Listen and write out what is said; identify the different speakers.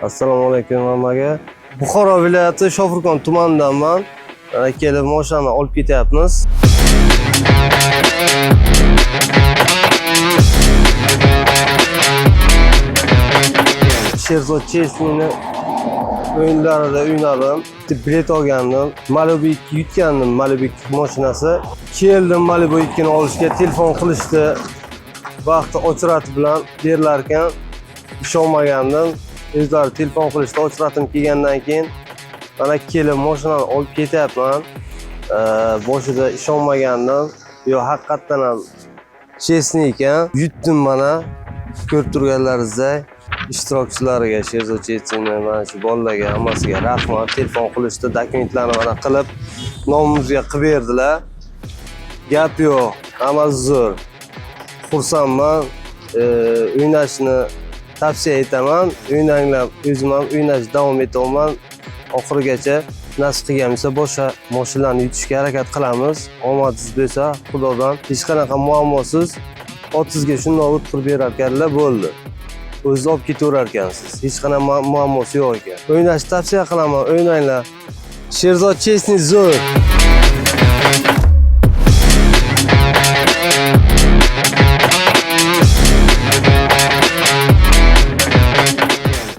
Speaker 1: Assalomu alaykum hammaga. Buxoro viloyati Shofirkon tumanidanman. Kelib mashinani olib ketyapmiz. Sherzod Chesniyni o'yinlarida o'ynadim. Bilet olgandim. Malibu 2 yutgandim. Malibu 2 mashinasi. Keldim Malibu 2ni olishga, telefon qilishdi. Vaqti ochirati bilan berilar ekan. Ishonmagandim. O'zlari telefon qilishdi, ochratim kelgandan keyin mana kelib mashinani olib ketyapman. Boshida ishonmagandim. Yo, haqiqatan ham Chesniy ekan. Yutdim mana. Ko'rib turganlaringizdek, ishtirokchilariga, Sherzod Chesniyni mana shu bolalarga hammasiga rahmat. Telefon qilishdi, dokumentlarni mana qilib nomimizga qilib berdilar. Gap yo'q, hammasi zo'r. Xursandman. O'ynashni tavsiya etaman. O'ynanglar, o'zim ham o'ynashni davom etaman. Oxirigacha nasib qilgan bo'lsa boshqa mashinalarni yutishga harakat qilamiz. Omadingiz bo'lsa, Xudodan hech qanaqa muammosiz otizga shundoq o'tkazib berar ekanlar, bo'ldi. O'zingiz olib ketaverar ekansiz. Hech qanaqa muammosi yo'q ekan. O'ynashni tavsiya qilaman, o'ynanglar. Sherzod Chesniy zo'r.